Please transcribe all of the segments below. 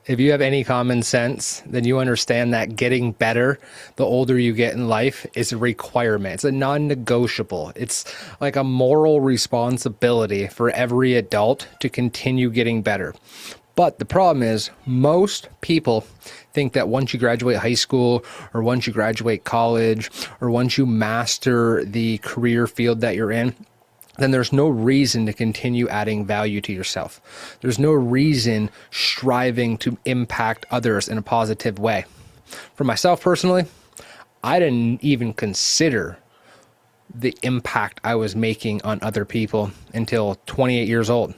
If you have any common sense, then you understand that getting better the older you get in life is a requirement. It's a non-negotiable. It's like a moral responsibility for every adult to continue getting better. But the problem is most people think that once you graduate high school or once you graduate college or once you master the career field that you're in, then there's no reason to continue adding value to yourself. There's no reason striving to impact others in a positive way. For myself personally, I didn't even consider the impact I was making on other people until 28 years old.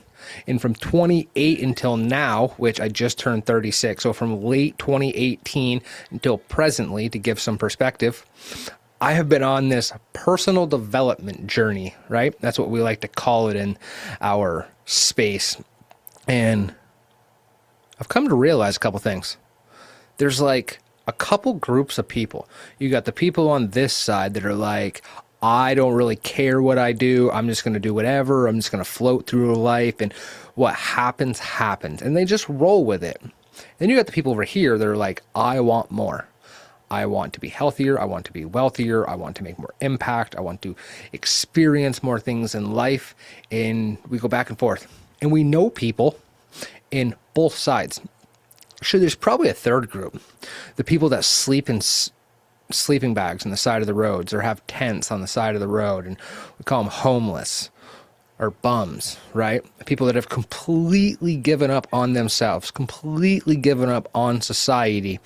And from 28 until now, which I just turned 36, so from late 2018 until presently, to give some perspective, I have been on this personal development journey, right? That's what we like to call it in our space. And I've come to realize a couple things. There's like a couple groups of people. You got the people on this side that are like, I don't really care what I do. I'm just going to do whatever. I'm just going to float through life, and what happens, happens. And they just roll with it. Then you got the people over here that are like, I want more. I want to be healthier. I want to be wealthier. I want to make more impact. I want to experience more things in life. And we go back and forth. And we know people in both sides. Sure, there's probably a third group. The people that sleep in sleeping bags on the side of the roads or have tents on the side of the road. And we call them homeless or bums, right? People that have completely given up on themselves, completely given up on society.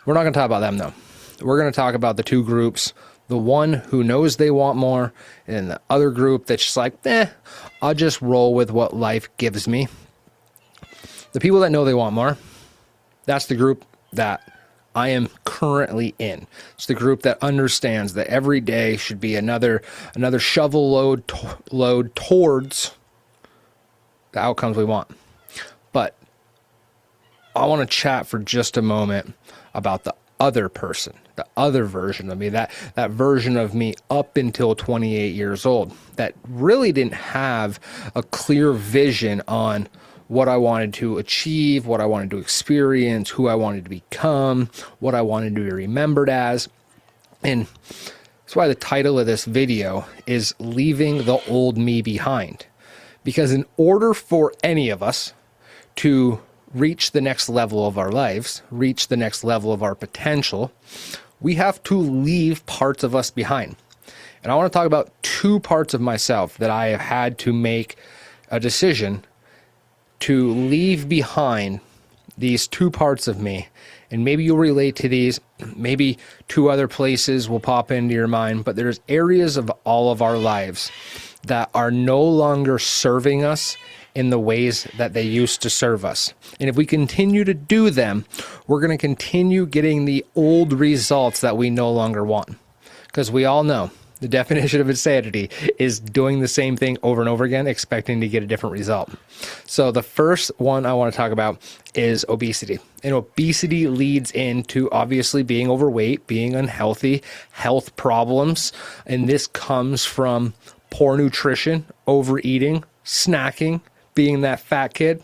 We're not going to talk about them, though. We're going to talk about the two groups, the one who knows they want more, and the other group that's just like, I'll just roll with what life gives me. The people that know they want more, that's the group that I am currently in. It's the group that understands that every day should be another shovel load towards the outcomes we want. But I want to chat for just a moment about the other person, the other version of me, that version of me up until 28 years old that really didn't have a clear vision on what I wanted to achieve, what I wanted to experience, who I wanted to become, what I wanted to be remembered as. And that's why the title of this video is Leaving the Old Me Behind. Because in order for any of us to reach the next level of our lives, reach the next level of our potential, we have to leave parts of us behind. And I want to talk about two parts of myself that I have had to make a decision to leave behind, these two parts of me. And maybe you'll relate to these, maybe two other places will pop into your mind, but there's areas of all of our lives that are no longer serving us in the ways that they used to serve us. And if we continue to do them, we're going to continue getting the old results that we no longer want. Because we all know the definition of insanity is doing the same thing over and over again, expecting to get a different result. So the first one I want to talk about is obesity. And obesity leads into obviously being overweight, being unhealthy, health problems. And this comes from poor nutrition, overeating, snacking, being that fat kid.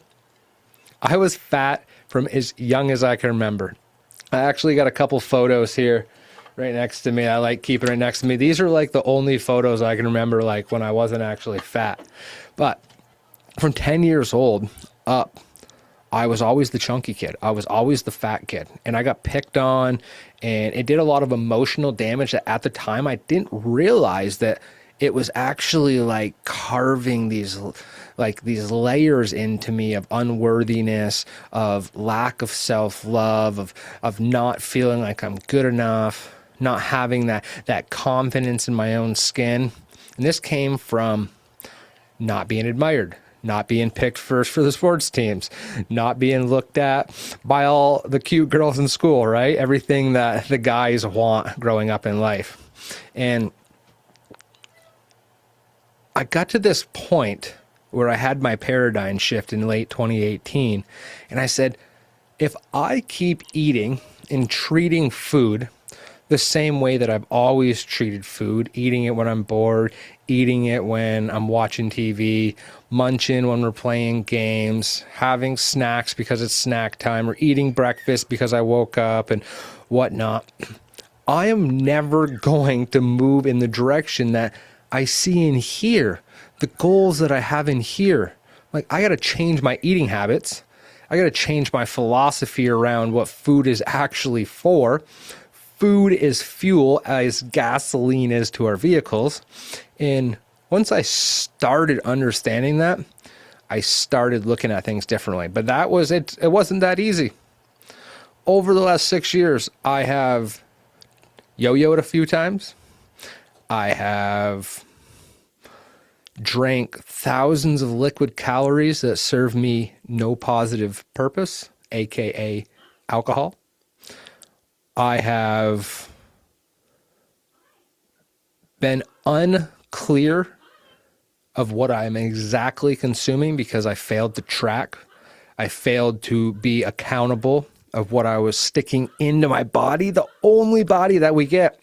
I was fat from as young as I can remember. I actually got a couple photos here right next to me. I like keeping it next to me. These are like the only photos I can remember like when I wasn't actually fat. But from 10 years old up, I was always the chunky kid. I was always the fat kid. And I got picked on, and it did a lot of emotional damage that at the time I didn't realize that it was actually like carving these layers into me of unworthiness, of lack of self-love, of not feeling like I'm good enough, not having that confidence in my own skin. And this came from not being admired, not being picked first for the sports teams, not being looked at by all the cute girls in school, right? Everything that the guys want growing up in life. And I got to this point where I had my paradigm shift in late 2018, and I said, if I keep eating and treating food the same way that I've always treated food, eating it when I'm bored, eating it when I'm watching TV, munching when we're playing games, having snacks because it's snack time, or eating breakfast because I woke up and whatnot. I am never going to move in the direction that I see in here, the goals that I have in here. Like, I got to change my eating habits. I got to change my philosophy around what food is actually for. Food is fuel as gasoline is to our vehicles. And once I started understanding that, I started looking at things differently. But that was it. It wasn't that easy. Over the last 6 years, I have yo-yoed a few times. I have drank thousands of liquid calories that serve me no positive purpose, aka alcohol. I have been unclear of what I'm exactly consuming because I failed to track. I failed to be accountable of what I was sticking into my body, the only body that we get.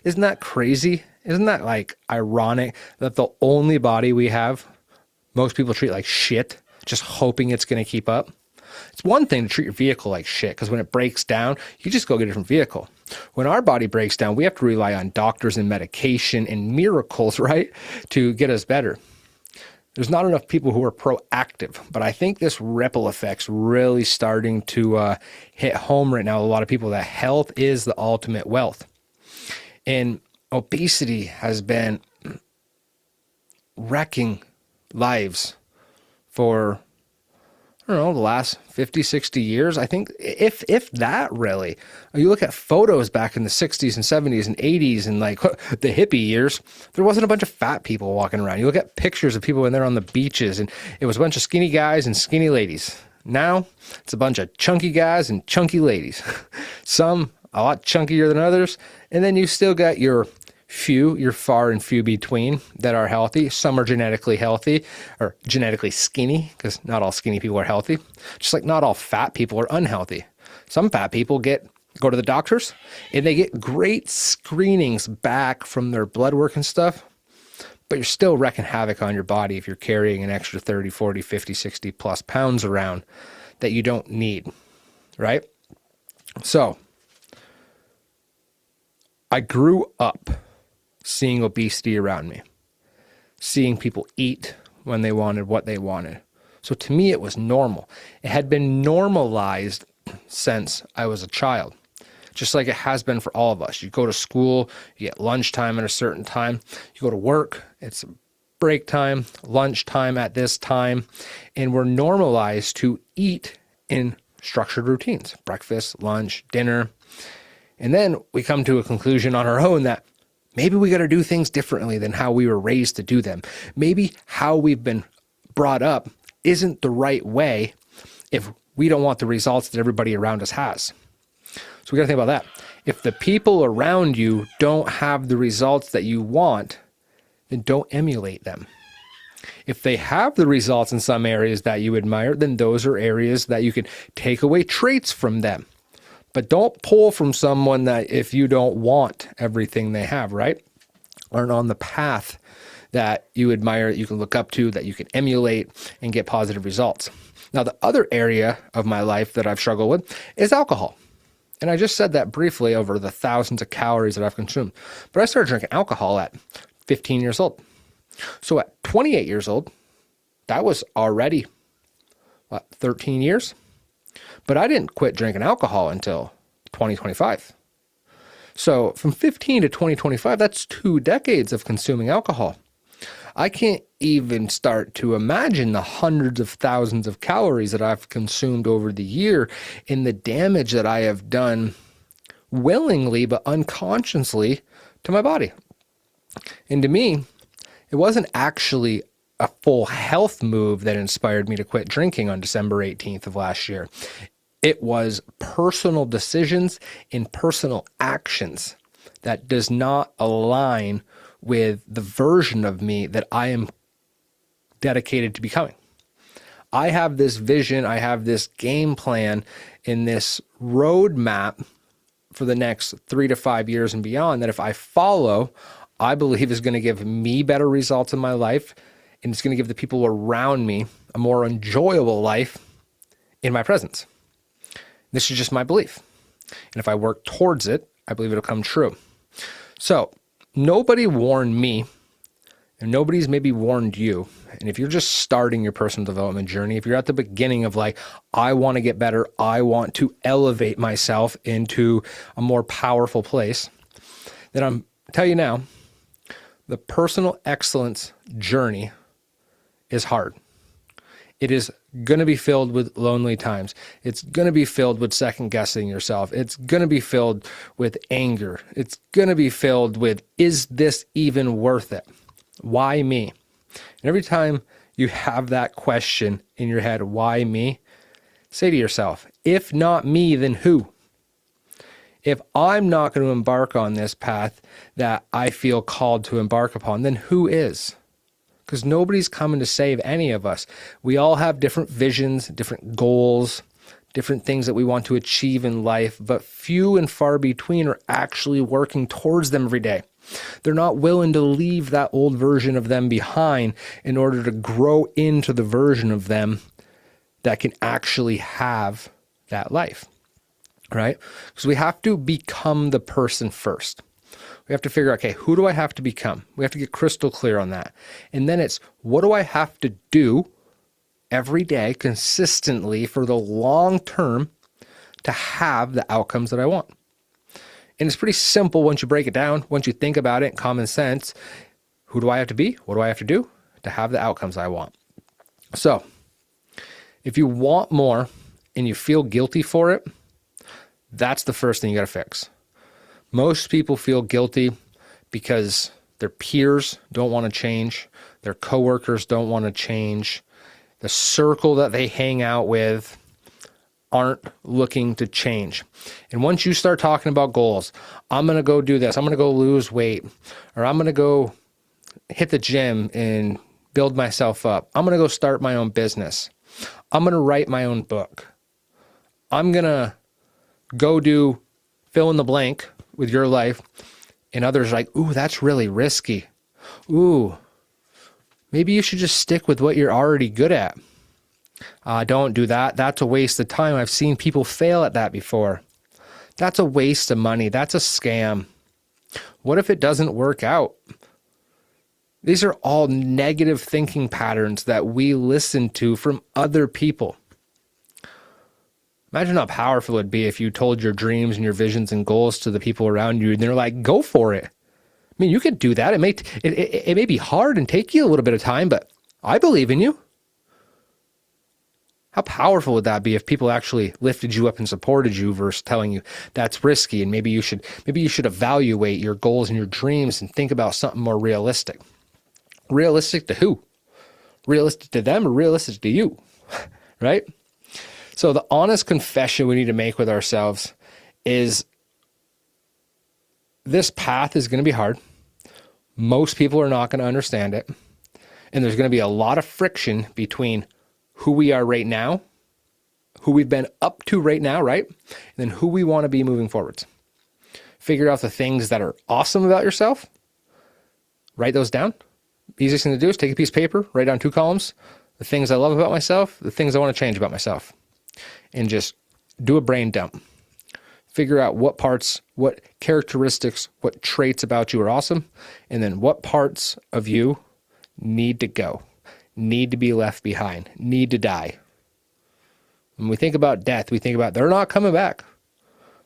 Isn't that crazy? Isn't that like ironic that the only body we have, most people treat like shit, just hoping it's going to keep up? It's one thing to treat your vehicle like shit, because when it breaks down, you just go get a different vehicle. When our body breaks down, we have to rely on doctors and medication and miracles, right, to get us better. There's not enough people who are proactive, but I think this ripple effect's really starting to hit home right now. A lot of people, that health is the ultimate wealth. And obesity has been wrecking lives for, I don't know, the last 50, 60 years. I think if that really, you look at photos back in the 60s and 70s and 80s and like the hippie years, there wasn't a bunch of fat people walking around. You look at pictures of people when they're on the beaches and it was a bunch of skinny guys and skinny ladies. Now it's a bunch of chunky guys and chunky ladies. Some a lot chunkier than others. And then you still got your far and few between that are healthy. Some are genetically healthy or genetically skinny, because not all skinny people are healthy. Just like not all fat people are unhealthy. Some fat people go to the doctors and they get great screenings back from their blood work and stuff, but you're still wreaking havoc on your body if you're carrying an extra 30, 40, 50, 60 plus pounds around that you don't need, right? So I grew up seeing obesity around me, seeing people eat when they wanted what they wanted. So to me, it was normal. It had been normalized since I was a child, just like it has been for all of us. You go to school, you get lunchtime at a certain time. You go to work, it's break time, lunchtime at this time, and we're normalized to eat in structured routines, breakfast, lunch, dinner. And then we come to a conclusion on our own that maybe we got to do things differently than how we were raised to do them. Maybe how we've been brought up isn't the right way if we don't want the results that everybody around us has. So we got to think about that. If the people around you don't have the results that you want, then don't emulate them. If they have the results in some areas that you admire, then those are areas that you can take away traits from them. But don't pull from someone that if you don't want everything they have, right? Aren't on the path that you admire, that you can look up to, that you can emulate and get positive results. Now, the other area of my life that I've struggled with is alcohol. And I just said that briefly over the thousands of calories that I've consumed. But I started drinking alcohol at 15 years old. So at 28 years old, that was already, 13 years? But I didn't quit drinking alcohol until 2025. So from 15 to 2025, that's 2 decades of consuming alcohol. I can't even start to imagine the hundreds of thousands of calories that I've consumed over the year and the damage that I have done willingly but unconsciously to my body. And to me, it wasn't actually a full health move that inspired me to quit drinking on December 18th of last year. It was personal decisions and personal actions that does not align with the version of me that I am dedicated to becoming. I have this vision, I have this game plan and this roadmap for the next 3 to 5 years and beyond that if I follow, I believe is going to give me better results in my life, and it's going to give the people around me a more enjoyable life in my presence. This is just my belief. And if I work towards it, I believe it'll come true. So nobody warned me, and nobody's maybe warned you. And if you're just starting your personal development journey, if you're at the beginning of like, I want to get better, I want to elevate myself into a more powerful place, then I'm tell you now, the personal excellence journey is hard. It is going to be filled with lonely times. It's going to be filled with second guessing yourself. It's going to be filled with anger. It's going to be filled with, is this even worth it? Why me? And every time you have that question in your head, why me? Say to yourself, if not me, then who? If I'm not going to embark on this path that I feel called to embark upon, then who is? Because nobody's coming to save any of us. We all have different visions, different goals, different things that we want to achieve in life, but few and far between are actually working towards them every day. They're not willing to leave that old version of them behind in order to grow into the version of them that can actually have that life, right? Because we have to become the person first. We have to figure out, okay, who do I have to become? We have to get crystal clear on that. And then it's, what do I have to do every day consistently for the long term to have the outcomes that I want? And it's pretty simple once you break it down, once you think about it, common sense. Who do I have to be? What do I have to do to have the outcomes I want? So if you want more and you feel guilty for it, that's the first thing you got to fix. Most people feel guilty because their peers don't want to change, their coworkers don't want to change, the circle that they hang out with aren't looking to change. And once you start talking about goals, I'm going to go do this, I'm going to go lose weight, or I'm going to go hit the gym and build myself up, I'm going to go start my own business, I'm going to write my own book, I'm going to go do fill in the blank with your life, and others are like, ooh, that's really risky. Ooh, maybe you should just stick with what you're already good at. Don't do that. That's a waste of time. I've seen people fail at that before. That's a waste of money. That's a scam. What if it doesn't work out? These are all negative thinking patterns that we listen to from other people. Imagine how powerful it'd be if you told your dreams and your visions and goals to the people around you, and they're like, go for it. I mean, you could do that. It may be hard and take you a little bit of time, but I believe in you. How powerful would that be if people actually lifted you up and supported you versus telling you that's risky and maybe you should evaluate your goals and your dreams and think about something more realistic. Realistic to who? Realistic to them or realistic to you? Right? So the honest confession we need to make with ourselves is this path is going to be hard. Most people are not going to understand it. And there's going to be a lot of friction between who we are right now, who we've been up to right now, right? And then who we want to be moving forwards. Figure out the things that are awesome about yourself. Write those down. Easiest thing to do is take a piece of paper, write down 2 columns, the things I love about myself, the things I want to change about myself. And just do a brain dump. Figure out what parts, what characteristics, what traits about you are awesome, and then what parts of you need to go, need to be left behind, need to die. When we think about death, we think about they're not coming back.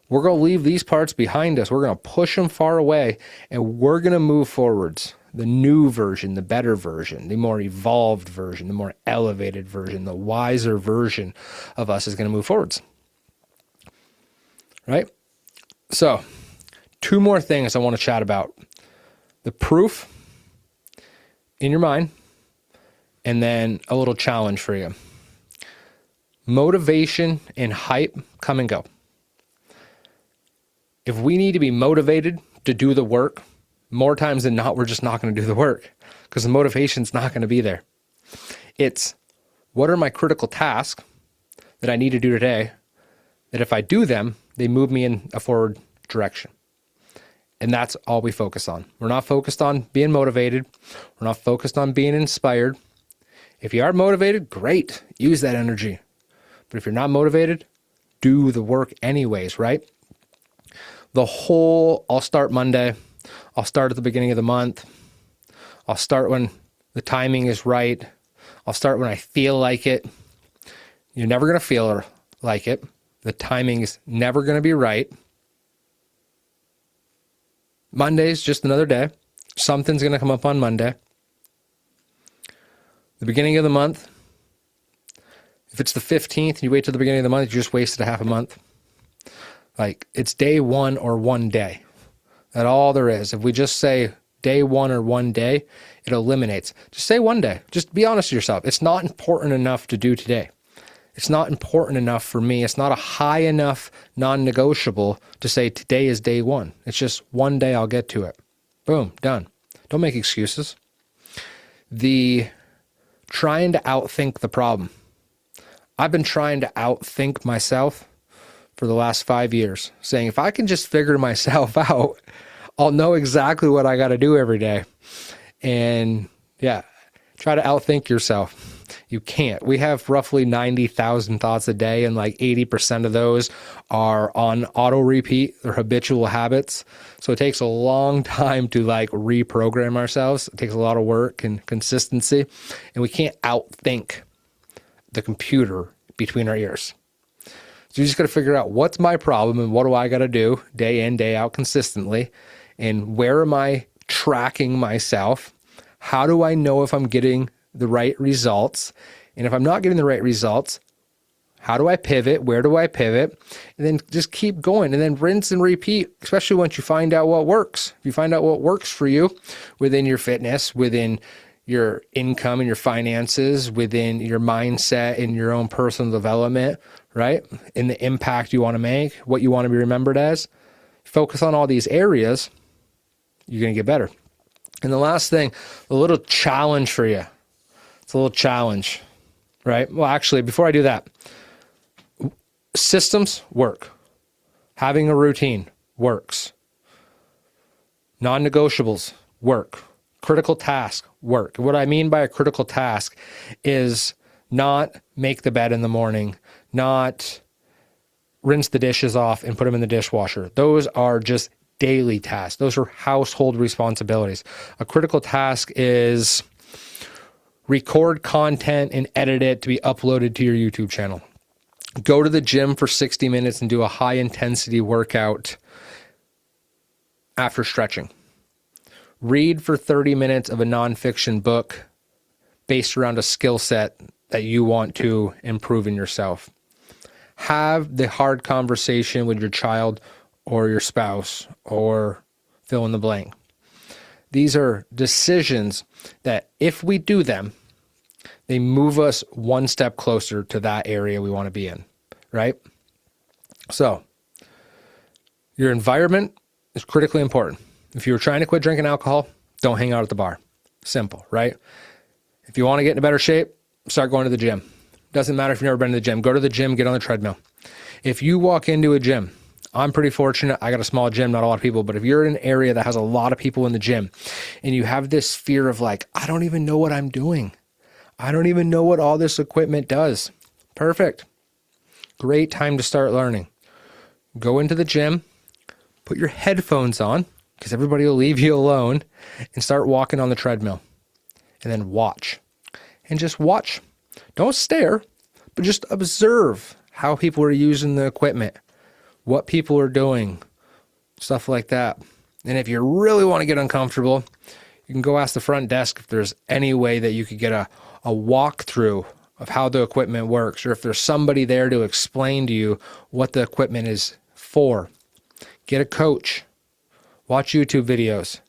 We're going to leave these parts behind us. We're going to push them far away, and we're going to move forwards. The new version, the better version, the more evolved version, the more elevated version, the wiser version of us is going to move forwards. Right? So, 2 more things I want to chat about. The proof in your mind, and then a little challenge for you. Motivation and hype come and go. If we need to be motivated to do the work, more times than not, we're just not going to do the work because the motivation's not going to be there. It's, what are my critical tasks that I need to do today that if I do them, they move me in a forward direction. And that's all we focus on. We're not focused on being motivated. We're not focused on being inspired. If you are motivated, great. Use that energy. But if you're not motivated, do the work anyways, right? I'll start Monday. I'll start at the beginning of the month. I'll start when the timing is right. I'll start when I feel like it. You're never going to feel like it. The timing is never going to be right. Monday's just another day. Something's going to come up on Monday. The beginning of the month, if it's the 15th and you wait till the beginning of the month, you just wasted a half a month. Like, it's day one or one day. That's all there is. If we just say day one or one day, it eliminates. Just say one day. Just be honest with yourself. It's not important enough to do today. It's not important enough for me. It's not a high enough non-negotiable to say today is day one. It's just one day I'll get to it. Boom, done. Don't make excuses. The trying to outthink the problem. I've been trying to outthink myself for the last 5 years, saying if I can just figure myself out, I'll know exactly what I got to do every day. And yeah, try to outthink yourself. You can't. We have roughly 90,000 thoughts a day, and like 80% of those are on auto repeat. They're habitual habits. So it takes a long time to like reprogram ourselves. It takes a lot of work and consistency, and we can't outthink the computer between our ears. So you just got to figure out what's my problem and what do I got to do day in, day out consistently, and where am I tracking myself? How do I know if I'm getting the right results? And if I'm not getting the right results, how do I pivot? Where do I pivot? And then just keep going and then rinse and repeat, especially once you find out what works. If you find out what works for you within your fitness, within your income and your finances, within your mindset and your own personal development, right? And the impact you want to make, what you want to be remembered as, focus on all these areas, you're going to get better. And the last thing, a little challenge for you. It's a little challenge, right? Well, actually, before I do that, systems work. Having a routine works. Non-negotiables work. Critical task work. What I mean by a critical task is not make the bed in the morning, not rinse the dishes off and put them in the dishwasher. Those are just daily tasks. Those are household responsibilities. A critical task is record content and edit it to be uploaded to your YouTube channel. Go to the gym for 60 minutes and do a high intensity workout after stretching. Read for 30 minutes of a nonfiction book based around a skill set that you want to improve in yourself. Have the hard conversation with your child or your spouse or fill in the blank. These are decisions that if we do them, they move us one step closer to that area we want to be in, right? So your environment is critically important. If you're trying to quit drinking alcohol, don't hang out at the bar. Simple, right? If you want to get in a better shape, start going to the gym. Doesn't matter if you've never been to the gym. Go to the gym, get on the treadmill. If you walk into a gym, I'm pretty fortunate. I got a small gym, not a lot of people, but if you're in an area that has a lot of people in the gym and you have this fear of like, I don't even know what I'm doing. I don't even know what all this equipment does. Perfect. Great time to start learning. Go into the gym, put your headphones on because everybody will leave you alone, and start walking on the treadmill. And then watch. And just watch. Don't stare, but just observe how people are using the equipment, what people are doing, stuff like that. And if you really want to get uncomfortable, you can go ask the front desk if there's any way that you could get a walkthrough of how the equipment works, or if there's somebody there to explain to you what the equipment is for. Get a coach. Watch YouTube videos.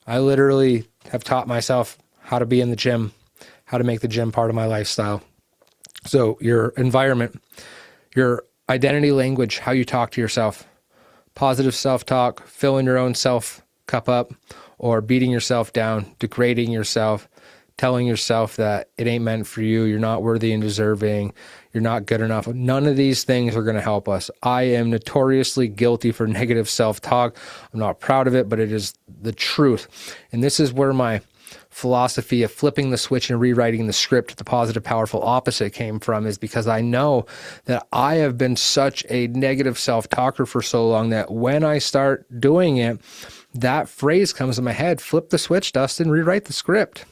I literally have taught myself how to be in the gym, how to make the gym part of my lifestyle. So your environment, your identity language, how you talk to yourself, positive self-talk, filling your own self cup up, or beating yourself down, degrading yourself, telling yourself that it ain't meant for you, you're not worthy and deserving, you're not good enough. None of these things are going to help us. I am notoriously guilty for negative self-talk. I'm not proud of it, but it is the truth. And this is where my philosophy of flipping the switch and rewriting the script to the positive, powerful opposite came from, is because I know that I have been such a negative self-talker for so long that when I start doing it, that phrase comes in my head: flip the switch, Dustin, rewrite the script.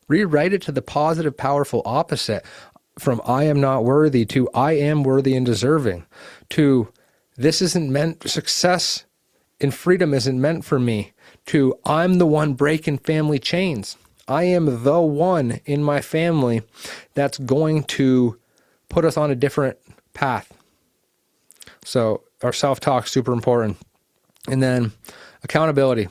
Rewrite it to the positive, powerful opposite. From I am not worthy to I am worthy and deserving, to this isn't meant, success and freedom isn't meant for me, to I'm the one breaking family chains. I am the one in my family that's going to put us on a different path. So our self-talk is super important. And then accountability,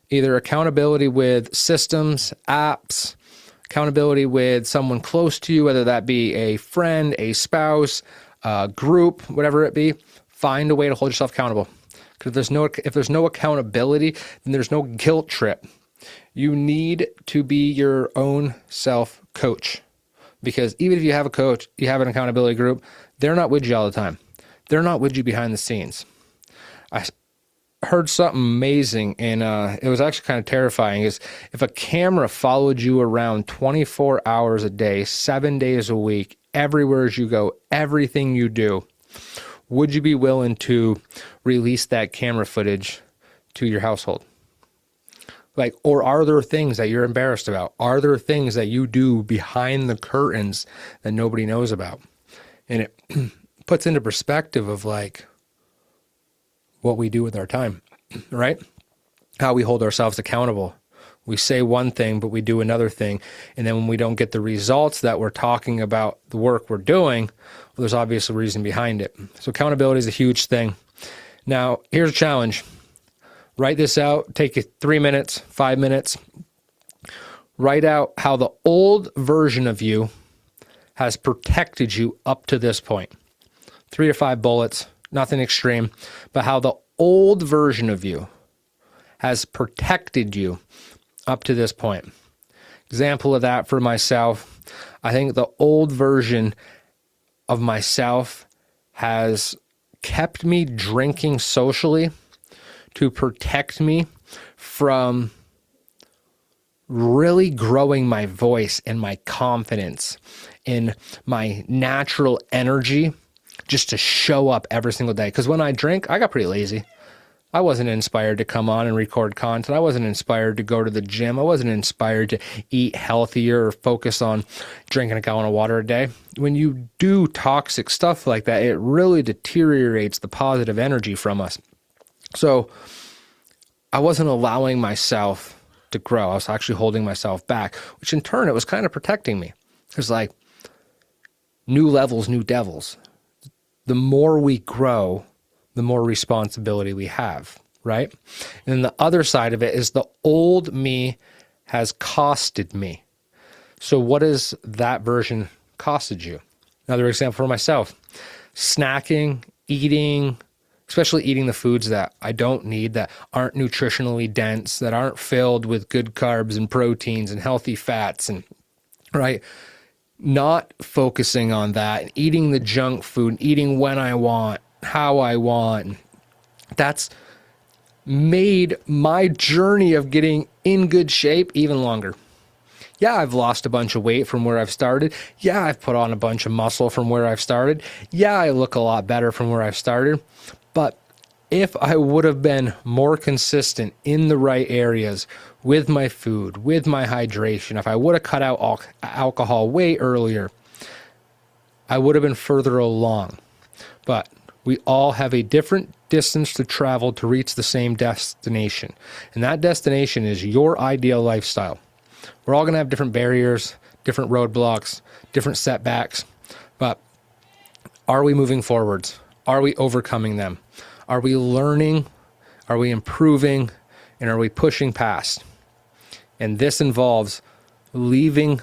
either accountability with systems, apps, accountability with someone close to you, whether that be a friend, a spouse, a group, whatever it be. Find a way to hold yourself accountable. Because if there's no accountability, then there's no guilt trip. You need to be your own self coach. Because even if you have a coach, you have an accountability group, they're not with you all the time. They're not with you behind the scenes. I heard something amazing, and it was actually kind of terrifying, is if a camera followed you around 24 hours a day, 7 days a week, everywhere as you go, everything you do, would you be willing to release that camera footage to your household? Like, or are there things that you're embarrassed about? Are there things that you do behind the curtains that nobody knows about? And it puts into perspective of like what we do with our time, right? How we hold ourselves accountable. We say one thing, but we do another thing. And then when we don't get the results that we're talking about, the work we're doing, well, there's obviously a reason behind it. So accountability is a huge thing. Now, here's a challenge. Write this out. Take it 3 minutes, 5 minutes. Write out how the old version of you has protected you up to this point. 3 to 5 bullets, nothing extreme, but how the old version of you has protected you up to this point. Example of that for myself, I think the old version of myself has kept me drinking socially to protect me from really growing my voice and my confidence in my natural energy just to show up every single day. Because when I drink, I got pretty lazy. I wasn't inspired to come on and record content. I wasn't inspired to go to the gym. I wasn't inspired to eat healthier or focus on drinking a gallon of water a day. When you do toxic stuff like that, it really deteriorates the positive energy from us. So I wasn't allowing myself to grow. I was actually holding myself back, which in turn, it was kind of protecting me. It's like new levels, new devils. The more we grow, the more responsibility we have, right? And then the other side of it is the old me has costed me. So what has that version costed you? Another example for myself, snacking, eating, especially eating the foods that I don't need, that aren't nutritionally dense, that aren't filled with good carbs and proteins and healthy fats, and right? Not focusing on that, eating the junk food, eating when I want, how I want. That's made my journey of getting in good shape even longer. Yeah, I've lost a bunch of weight from where I've started. Yeah, I've put on a bunch of muscle from where I've started. Yeah, I look a lot better from where I've started. But if I would have been more consistent in the right areas with my food, with my hydration, if I would have cut out alcohol way earlier, I would have been further along. But we all have a different distance to travel to reach the same destination. And that destination is your ideal lifestyle. We're all going to have different barriers, different roadblocks, different setbacks. But are we moving forwards? Are we overcoming them? Are we learning? Are we improving? And are we pushing past? And this involves leaving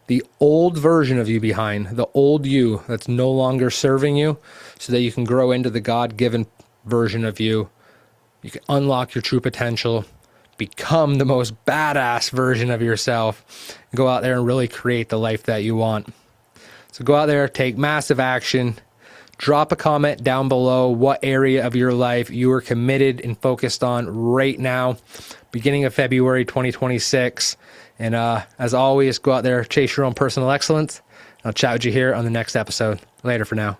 the old version of you behind, the old you that's no longer serving you, so that you can grow into the God-given version of you. You can unlock your true potential, become the most badass version of yourself. Go out there and really create the life that you want. So go out there, take massive action. Drop a comment down below what area of your life you are committed and focused on right now, beginning of February 2026. And as always, go out there, chase your own personal excellence. I'll chat with you here on the next episode. Later for now.